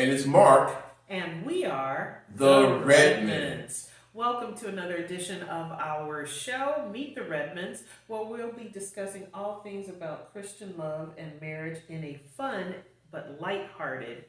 And it's Mark. And we are The Redmonds. Welcome to another edition of our show, Meet the Redmonds, where we'll be discussing all things about Christian love and marriage in a fun but lighthearted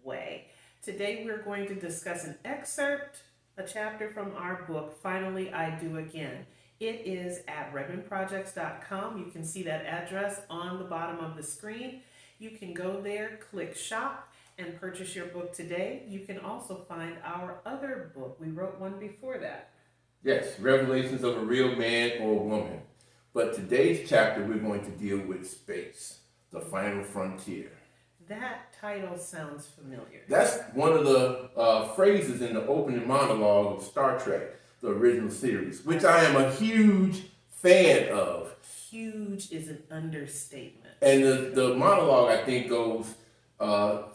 way. Today we're going to discuss an excerpt, a chapter from our book, Finally I Do Again. It is at redmondprojects.com. You can see that address on the bottom of the screen. You can go there, click shop, and purchase your book today. You can also find our other book. We wrote one before that. Yes, Revelations of a Real Man or Woman. But today's chapter, we're going to deal with space, the final frontier. That title sounds familiar. That's one of the phrases in the opening monologue of Star Trek, the original series, which I am a huge fan of. Huge is an understatement. And the monologue, I think, goes,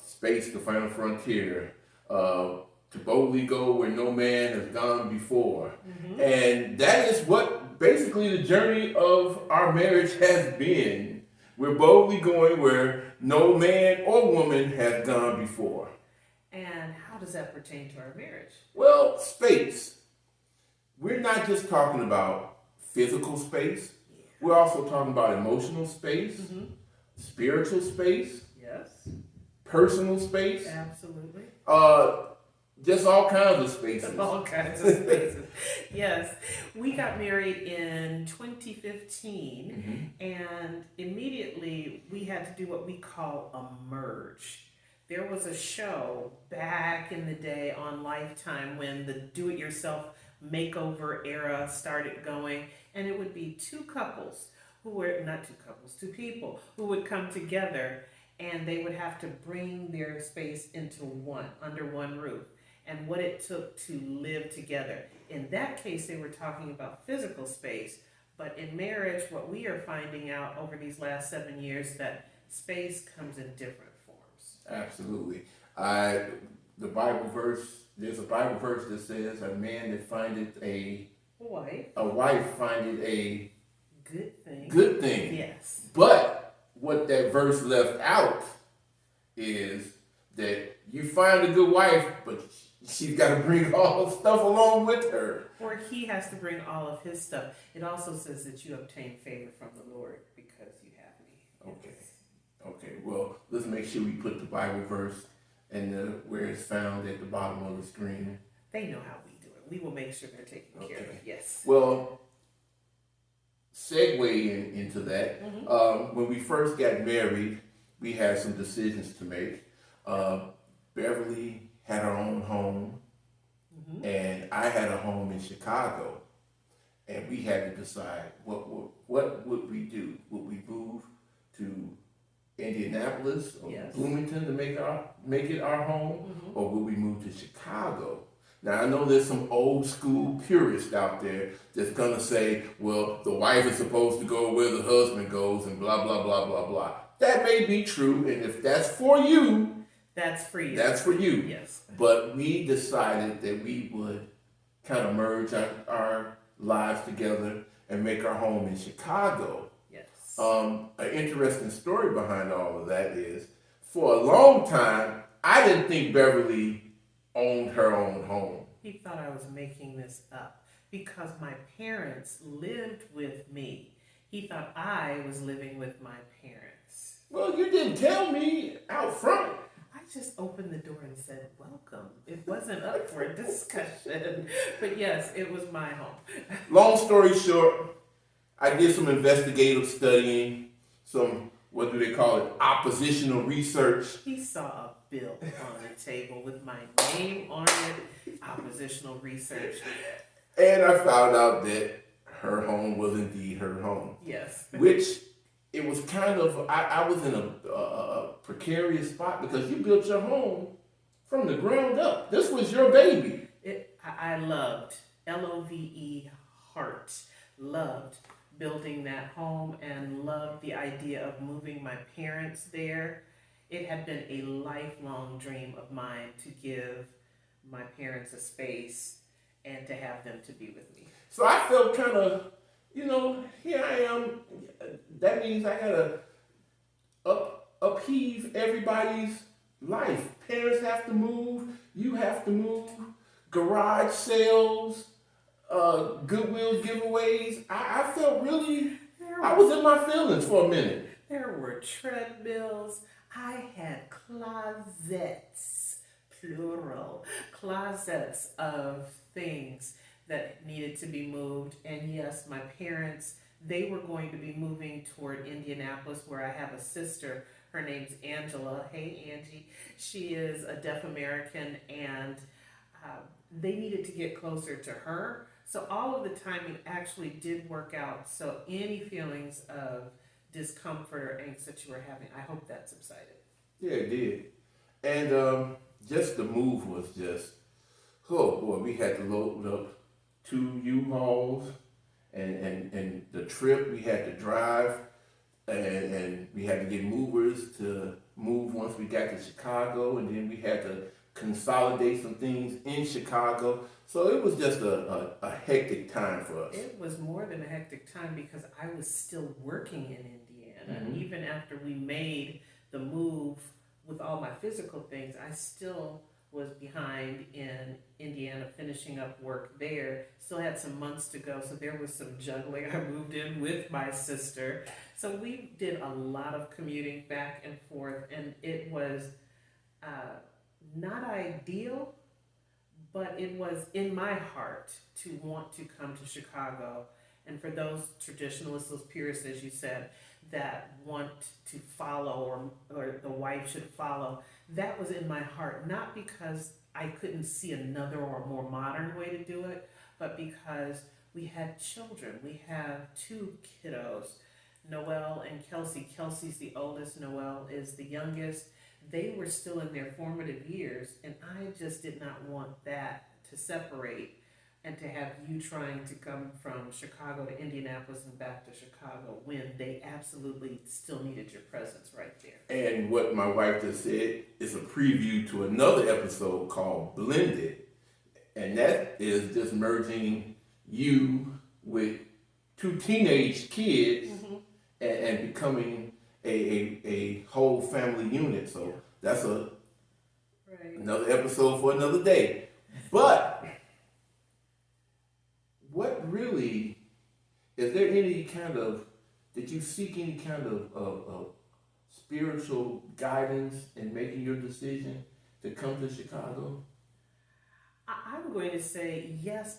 space, the final frontier, to boldly go where no man has gone before. Mm-hmm. And that is what basically the journey of our marriage has been. We're boldly going where no man or woman has gone before. And how does that pertain to our marriage? Well, space. We're not just talking about physical space. Yeah. We're also talking about emotional space, spiritual space. Yes. Personal space. Absolutely. Just all kinds of spaces. All kinds of spaces. Yes. We got married in 2015, and immediately we had to do what we call a merge. There was a show back in the day on Lifetime when the do-it-yourself makeover era started going, and it would be two people who would come together, and they would have to bring their space into under one roof, and what it took to live together. In that case, they were talking about physical space, but in marriage, what we are finding out over these last 7 years, that space comes in different forms. Absolutely. There's a Bible verse that says, a man that findeth a wife findeth a good thing. Yes. But what that verse left out is that you find a good wife, but she's got to bring all the stuff along with her. Or he has to bring all of his stuff. It also says that you obtain favor from the Lord because you have me. Okay. Well, let's make sure we put the Bible verse and where it's found at the bottom of the screen. They know how we do it. We will make sure they're taken care of. Yes. Well, segue into that. When we first got married, we had some decisions to make. Beverly had her own home, and I had a home in Chicago, and we had to decide what would we do. Would we move to Indianapolis or Bloomington to make it our home, or would we move to Chicago? Now, I know there's some old school purists out there that's going to say, well, the wife is supposed to go where the husband goes and blah, blah, blah, blah, blah. That may be true, and if that's for you, that's for you. That's for you. Yes. But we decided that we would kind of merge our lives together and make our home in Chicago. Yes. An interesting story behind all of that is, for a long time, I didn't think Beverly owned her own home. He thought I was making this up because my parents lived with me. He thought I was living with my parents. Well, you didn't tell me out front. I just opened the door and said, welcome. It wasn't up for a discussion. But yes, it was my home. Long story short, I did some investigative studying, some, what do they call it, oppositional research. He saw a bill on the table with my name on it, oppositional research. And I found out that her home was indeed her home. Yes. Which, it was kind of, I was in a precarious spot because you built your home from the ground up. This was your baby. I loved, Love, heart, loved building that home and loved the idea of moving my parents there. It had been a lifelong dream of mine to give my parents a space and to have them to be with me. So I felt kind of, here I am. That means I had to upheave everybody's life. Parents have to move. You have to move. Garage sales, Goodwill giveaways. I felt really, I was in my feelings for a minute. There were treadmills. I had closets, plural, closets of things that needed to be moved. And yes, my parents, they were going to be moving toward Indianapolis, where I have a sister. Her name's Angela. Hey, Angie. She is a deaf American, and uh, they needed to get closer to her. So all of the timing actually did work out. So any feelings of discomfort or angst that you were having, I hope that subsided. Yeah, it did. And just the move was just, oh boy, we had to load up 2 U-Hauls, and the trip we had to drive, and we had to get movers to move once we got to Chicago, and then we had to consolidate some things in Chicago. So it was just a hectic time for us. It was more than a hectic time because I was still working in Indiana. Mhm. Even after we made the move with all my physical things, I still was behind in Indiana finishing up work there. Still had some months to go, so there was some juggling. I moved in with my sister. So we did a lot of commuting back and forth, and it was not ideal, but it was in my heart to want to come to Chicago. And for those traditionalists, those purists, as you said, that want to follow, or the wife should follow, that was in my heart, not because I couldn't see another or more modern way to do it, but because we had children. We have 2 kiddos, Noelle and Kelsey. Kelsey's the oldest, Noelle is the youngest. They were still in their formative years, and I just did not want that to separate, and to have you trying to come from Chicago to Indianapolis and back to Chicago when they absolutely still needed your presence right there. And what my wife just said is a preview to another episode called Blended. And that is just merging you with 2 teenage kids, and becoming a whole family unit. So that's another episode for another day. But what really, is there any kind of, did you seek any kind of spiritual guidance in making your decision to come to Chicago? I'm going to say yes,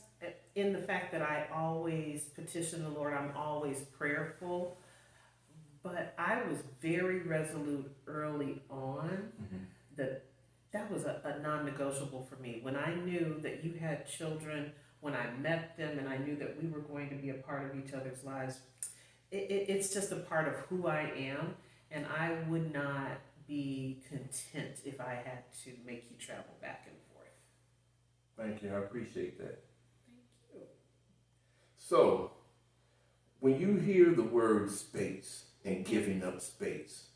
in the fact that I always petition the Lord, I'm always prayerful, but I was very resolute early on that was a non-negotiable for me. When I knew that you had children, when I met them, and I knew that we were going to be a part of each other's lives, it's just a part of who I am, and I would not be content if I had to make you travel back and forth. Thank you, I appreciate that. Thank you. So, when you hear the word space and giving up space,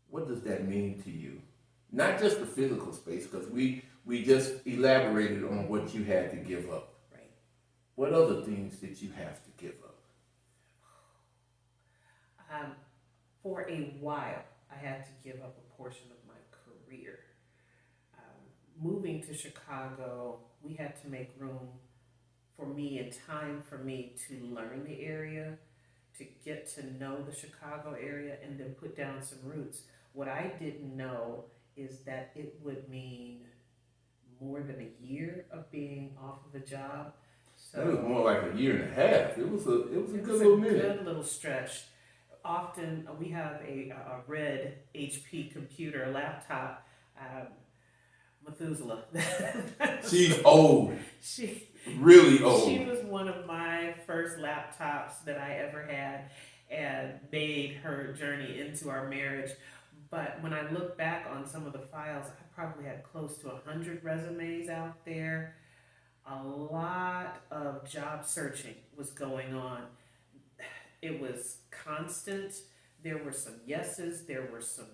what does that mean to you? Not just the physical space, because we just elaborated on what you had to give up. Right. What other things did you have to give up? For a while, I had to give up a portion of my career. Moving to Chicago, we had to make room for me and time for me to learn the area, to get to know the Chicago area, and then put down some roots. What I didn't know is that it would mean more than a year of being off of a job. So It was more like a year and a half. It was a good little minute. Good little stretch. Often we have a red HP computer, a laptop, Methuselah. She's old. She Really old. She was one of my first laptops that I ever had, and made her journey into our marriage. But when I look back on some of the files, I probably had close to 100 resumes out there. A lot of job searching was going on. It was constant. There were some yeses, there were some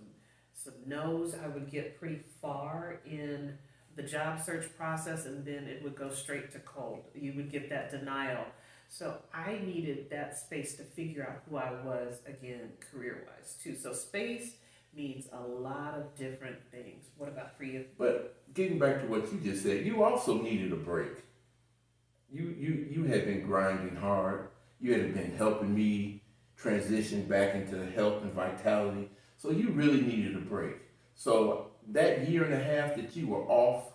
no's. I would get pretty far in the job search process, and then it would go straight to cold. You would get that denial. So I needed that space to figure out who I was again, career-wise too. So space, means a lot of different things. What about for you? But getting back to what you just said, you also needed a break. You had been grinding hard. You had been helping me transition back into health and vitality. So you really needed a break. So that year and a half that you were off,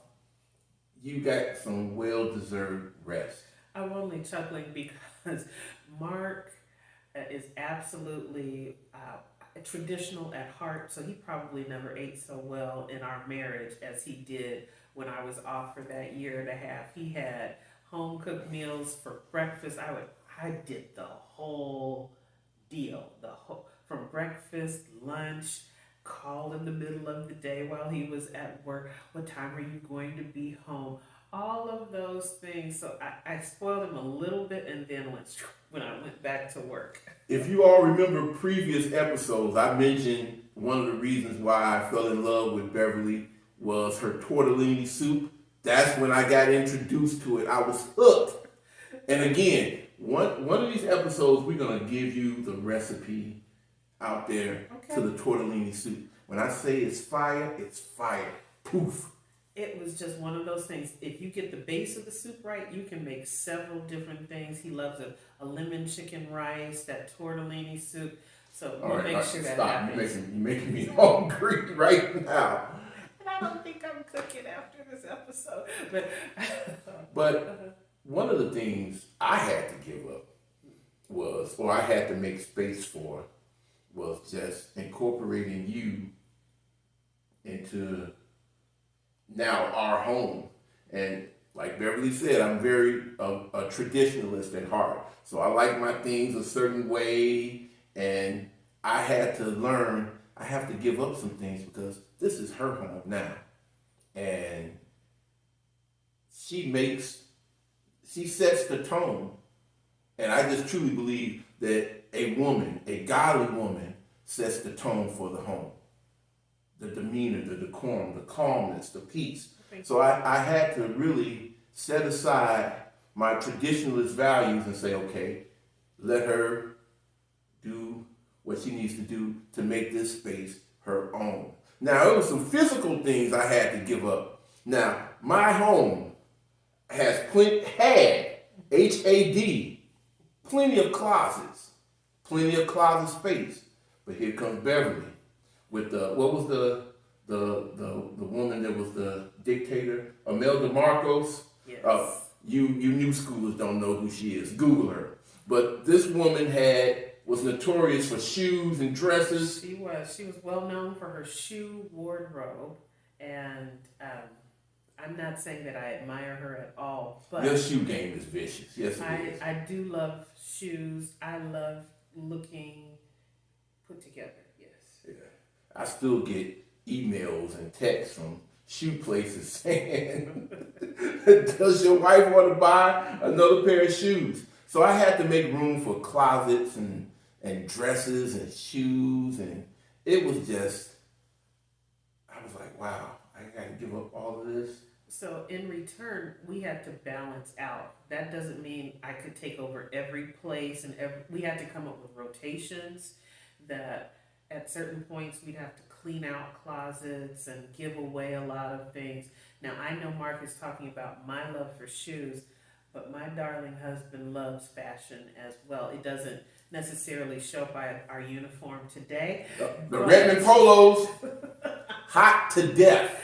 you got some well-deserved rest. I'm only chuckling because Mark is absolutely traditional at heart, so he probably never ate so well in our marriage as he did when I was off for that year and a half. He had home cooked meals for breakfast. I did the whole deal, the whole from breakfast, lunch, call in the middle of the day while he was at work. What time are you going to be home? All of those things. So I spoiled him a little bit and then when I went back to work. If you all remember previous episodes, I mentioned one of the reasons why I fell in love with Beverly was her tortellini soup. That's when I got introduced to it. I was hooked. And again, one of these episodes, we're going to give you the recipe out there to the tortellini soup. When I say it's fire, it's fire. Poof. It was just one of those things. If you get the base of the soup right, you can make several different things. He loves a lemon chicken rice, that tortellini soup. So we'll make sure that happens. You're making me hungry right now. And I don't think I'm cooking after this episode. But one of the things I had to give up or I had to make space for, was just incorporating you into now our home. And like Beverly said, I'm very a traditionalist at heart. So I like my things a certain way, and I had to learn, I have to give up some things because this is her home now. And she sets the tone. And I just truly believe that a woman, a godly woman, sets the tone for the home. The demeanor, the decorum, the calmness, the peace. So I had to really set aside my traditionalist values and say, okay, let her do what she needs to do to make this space her own. Now, there were some physical things I had to give up. Now, my home had, H-A-D, plenty of closets, plenty of closet space. But here comes Beverly with what was the woman that was the dictator, Imelda Marcos. Yes. You new schoolers don't know who she is. Google her. But this woman was notorious for shoes and dresses. She was well known for her shoe wardrobe, and I'm not saying that I admire her at all, but your shoe game is vicious. Yes, it is. I do love shoes. I love looking put together. Yes. Yeah. I still get emails and texts from shoe places saying, does your wife want to buy another pair of shoes? So I had to make room for closets and dresses and shoes, and it was just, I was like, wow, I got to give up all of this. So in return, we had to balance out. That doesn't mean I could take over every place, and we had to come up with rotations that at certain points we'd have to clean out closets and give away a lot of things. Now, I know Mark is talking about my love for shoes, but my darling husband loves fashion as well. It doesn't necessarily show by our uniform today. The Redmond polos, hot to death.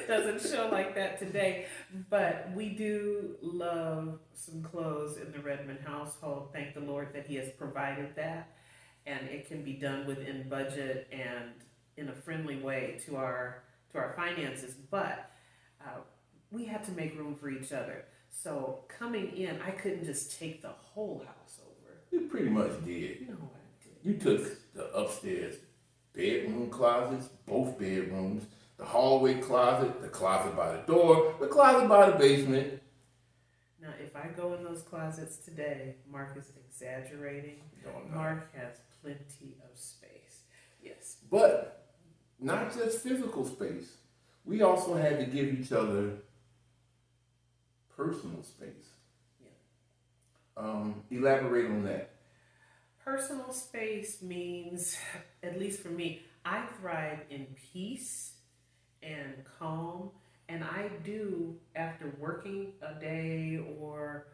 Doesn't show like that today, but we do love some clothes in the Redmond household. Thank the Lord that He has provided that, and it can be done within budget and in a friendly way to our finances. But we had to make room for each other. So coming in, I couldn't just take the whole house over. You pretty much did. No, I did. You took the upstairs bedroom closets, both bedrooms, the hallway closet, the closet by the door, the closet by the basement. Now, if I go in those closets today, Mark is exaggerating. No, I'm not. Mark has plenty of space. Yes. But not just physical space. We also had to give each other personal space. Yeah. Elaborate on that. Personal space means, at least for me, I thrive in peace and calm. And I do, after working a day or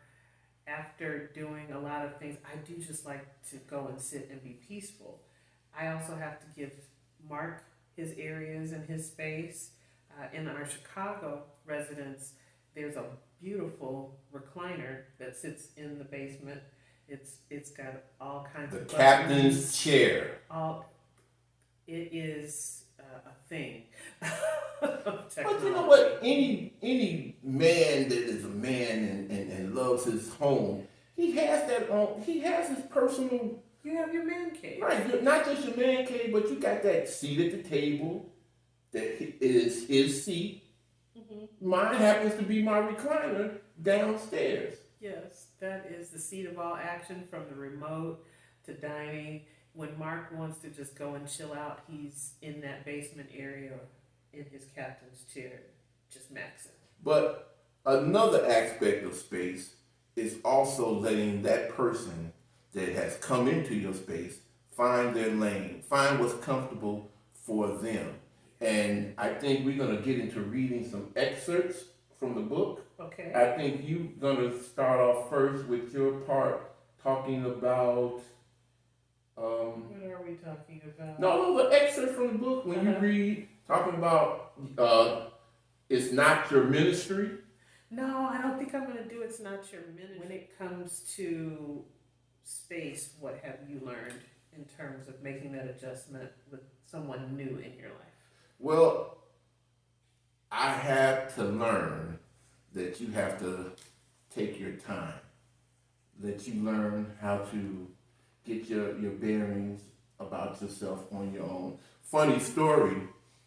after doing a lot of things, I do just like to go and sit and be peaceful. I also have to give Mark his areas and his space. In our Chicago residence, there's a beautiful recliner that sits in the basement. It's got all kinds The of captain's buttons. chair. All it is a thing of But you know technology. what? Any man that is a man and loves his home, he has that on. He has his personal. You have your man cave. Right, not just your man cave, but you got that seat at the table that is his seat. Mine happens to be my recliner downstairs. Yes, that is the seat of all action from the remote to dining. When Mark wants to just go and chill out, he's in that basement area in his captain's chair, just maxing. But another aspect of space is also letting that person that has come into your space find their lane, find what's comfortable for them. And I think we're going to get into reading some excerpts from the book. Okay. I think you're going to start off first with your part talking about. What are we talking about? No, the excerpt from the book when you read talking about it's not your ministry. No, I don't think I'm going to do It's Not Your Minute. When it comes to space, what have you learned in terms of making that adjustment with someone new in your life? Well, I had to learn that you have to take your time, that you learn how to get your bearings about yourself on your own. Funny story,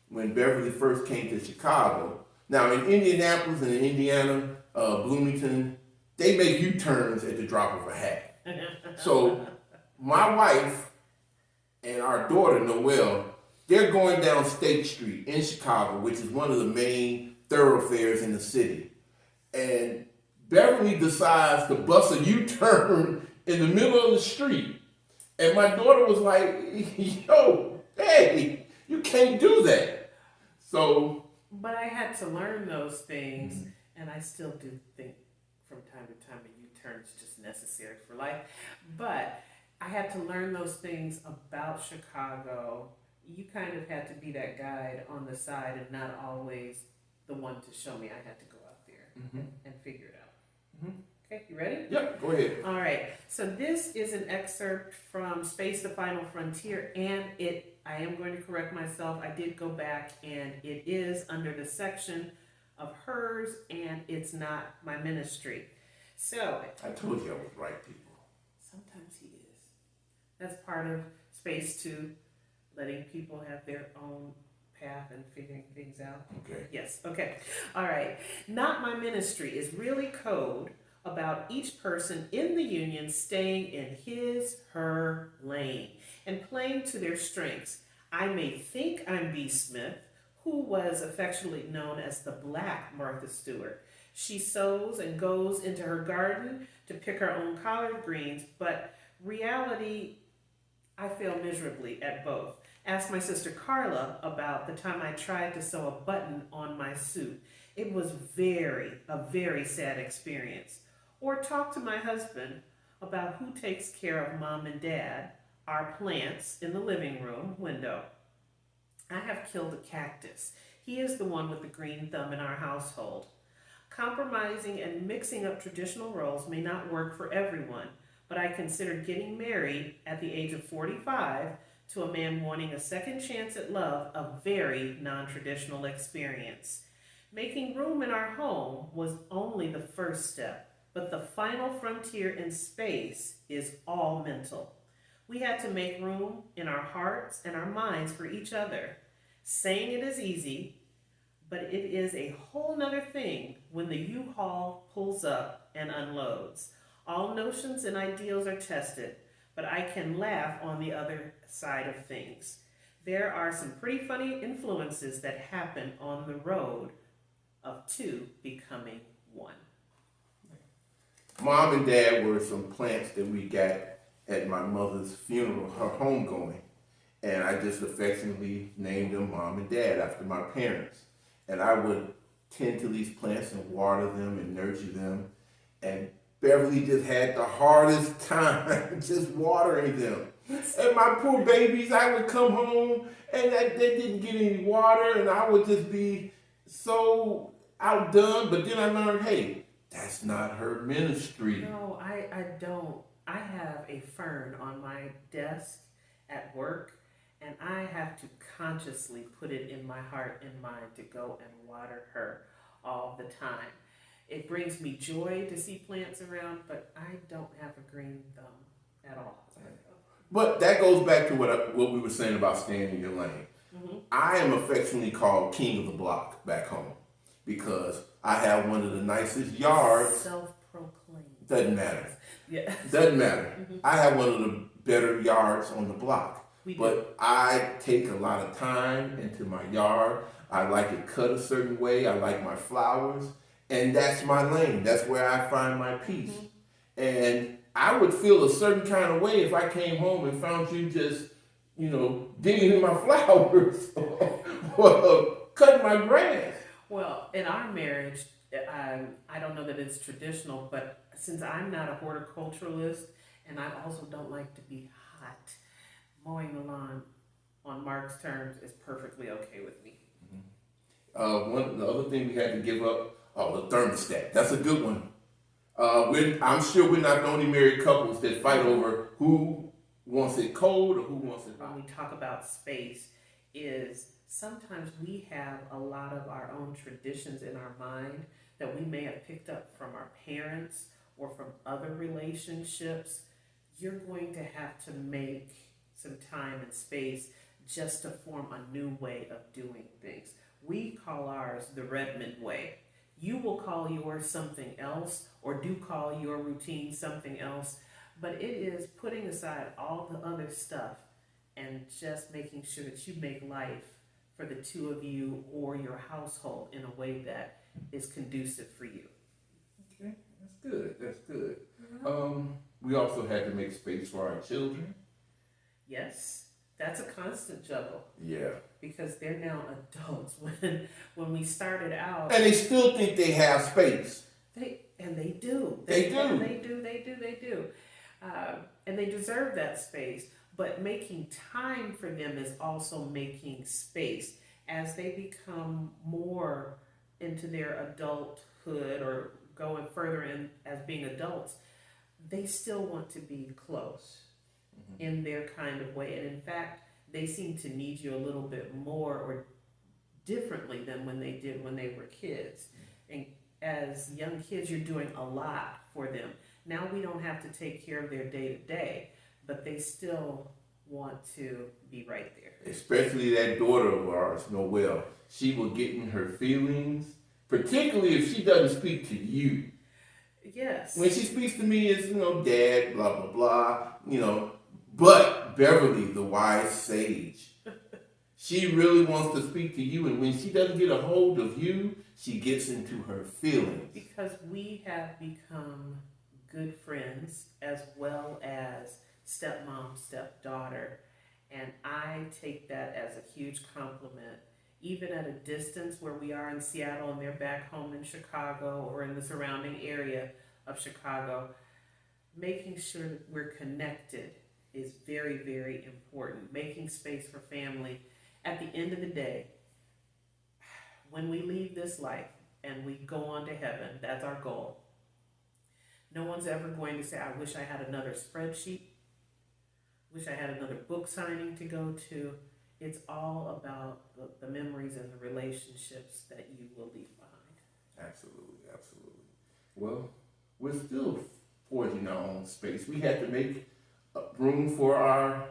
when Beverly first came to Chicago, now in Indianapolis and in Indiana, Bloomington, they make U-turns at the drop of a hat. So my wife and our daughter, Noelle, they're going down State Street in Chicago, which is one of the main thoroughfares in the city. And Beverly decides to bust a U-turn in the middle of the street. And my daughter was like, yo, hey, you can't do that. So. But I had to learn those things, and I still do think from time to time a U-turn is just necessary for life. But I had to learn those things about Chicago. You kind of had to be that guide on the side and not always the one to show me. I had to go out there and figure it out. Okay, you ready? Yep, go ahead. All right, so this is an excerpt from Space, the Final Frontier, and I am going to correct myself. I did go back, and it is under the section of hers, and it's not my ministry. So. I told you I was right, people. Sometimes he is. That's part of Space too, letting people have their own path and figuring things out. Okay. Yes, okay. All right. Not my ministry is really code about each person in the union staying in her lane and playing to their strengths. I may think I'm B. Smith, who was affectionately known as the Black Martha Stewart. She sows and goes into her garden to pick her own collard greens, but reality, I fail miserably at both. Ask my sister Carla about the time I tried to sew a button on my suit. It was a very sad experience. Or talk to my husband about who takes care of mom and dad, our plants in the living room window. I have killed a cactus. He is the one with the green thumb in our household. Compromising and mixing up traditional roles may not work for everyone, but I consider getting married at the age of 45 to a man wanting a second chance at love a very non-traditional experience. Making room in our home was only the first step. But the final frontier in space is all mental. We had to make room in our hearts and our minds for each other. Saying it is easy, but it is a whole nother thing when the U-Haul pulls up and unloads. All notions and ideals are tested, but I can laugh on the other side of things. There are some pretty funny influences that happen on the road of two becoming one. Mom and Dad were some plants that we got at my mother's funeral, her homegoing. And I just affectionately named them Mom and Dad after my parents. And I would tend to these plants and water them and nurture them. And Beverly just had the hardest time just watering them. And my poor babies, I would come home and they didn't get any water, and I would just be so outdone. But then I learned, hey, that's not her ministry. No, I don't. I have a fern on my desk at work, and I have to consciously put it in my heart and mind to go and water her all the time. It brings me joy to see plants around, but I don't have a green thumb at all. But that goes back to what we were saying about staying in your lane. Mm-hmm. I am affectionately called King of the Block back home because I have one of the nicest yards. Self-proclaimed. Doesn't matter. Yeah. Doesn't matter. Mm-hmm. I have one of the better yards on the block. But I take a lot of time into my yard. I like it cut a certain way. I like my flowers. And that's my lane. That's where I find my peace. Mm-hmm. And I would feel a certain kind of way if I came home and found you just, digging in my flowers or cutting my grass. Well, in our marriage, I don't know that it's traditional, but since I'm not a horticulturalist and I also don't like to be hot, mowing the lawn on Mark's terms is perfectly okay with me. Mm-hmm. The other thing we had to give up, the thermostat. That's a good one. I'm sure we're not the only married couples that fight over who wants it cold or who wants it hot. When we talk about space, is sometimes we have a lot of our own traditions in our mind that we may have picked up from our parents or from other relationships. You're going to have to make some time and space just to form a new way of doing things. We call ours the Redmond way. You will call yours something else, or do call your routine something else, but it is putting aside all the other stuff and just making sure that you make life for the two of you or your household in a way that is conducive for you. Okay, that's good. That's good. We also had to make space for our children. Yes, that's a constant juggle. Yeah. Because they're now adults. When we started out, and they still think they have space. They do. They do. And they deserve that space. But making time for them is also making space as they become more into their adulthood or going further in as being adults. They still want to be close in their kind of way. And in fact, they seem to need you a little bit more or differently than when they did when they were kids. And as young kids, you're doing a lot for them. Now we don't have to take care of their day to day, but they still want to be right there. Especially that daughter of ours, Noelle. She will get in her feelings, particularly if she doesn't speak to you. Yes. When she speaks to me, it's, Dad, blah, blah, blah, But Beverly, the wise sage, she really wants to speak to you. And when she doesn't get a hold of you, she gets into her feelings. Because we have become good friends as well as stepmom, stepdaughter. And I take that as a huge compliment. Even at a distance where we are in Seattle and they're back home in Chicago or in the surrounding area of Chicago, making sure that we're connected is very, very important. Making space for family. At the end of the day, when we leave this life and we go on to heaven, that's our goal. No one's ever going to say, I wish I had another spreadsheet, wish I had another book signing to go to. It's all about the memories and the relationships that you will leave behind. Absolutely, absolutely. Well, we're still forging our own space. We had to make room for our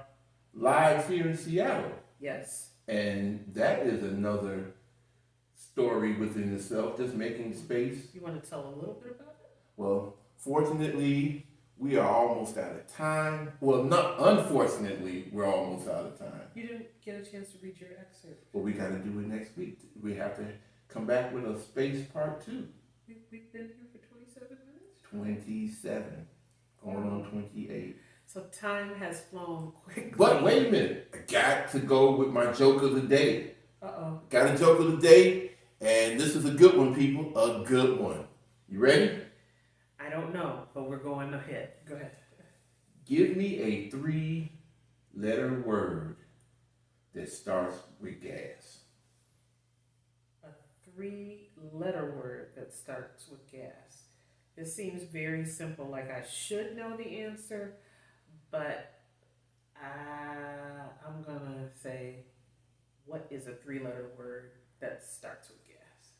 lives here in Seattle. Yes. And that is another story within itself, just making space. You want to tell a little bit about it? Well, fortunately, we are almost out of time. Well, not unfortunately, we're almost out of time. You didn't get a chance to read your excerpt. But we got to do it next week. We have to come back with a space part 2. We've been here for 27 minutes? 27. Going on 28. So time has flown quickly. But wait a minute, I got to go with my joke of the day. Uh-oh. Got a joke of the day, and this is a good one, people. A good one. You ready? I don't know, but we're going ahead. Go ahead. Give me a 3-letter word that starts with gas. A 3-letter word that starts with gas. This seems very simple, like I should know the answer, but I'm gonna say, what is a 3-letter word that starts with gas?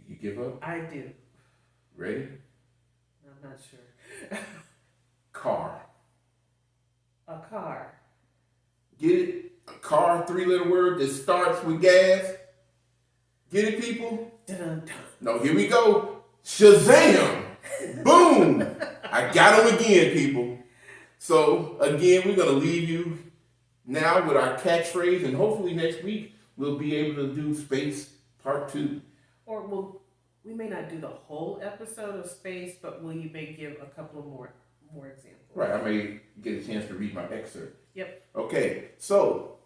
You give up? I do. Ready? I'm not sure. Car. A car. Get it? A car, 3-letter word that starts with gas. Get it, people? Dun-dun-dun. No, here we go. Shazam! Boom! I got them again, people. So, again, we're going to leave you now with our catchphrase, and hopefully next week we'll be able to do Space Part 2. Or we may not do the whole episode of Space, but you may give a couple of more examples. Right, I may get a chance to read my excerpt. Yep. Okay, so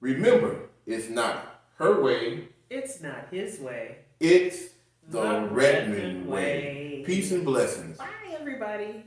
remember, it's not her way. It's not his way. It's the Redmond way. Peace and blessings. Bye, everybody.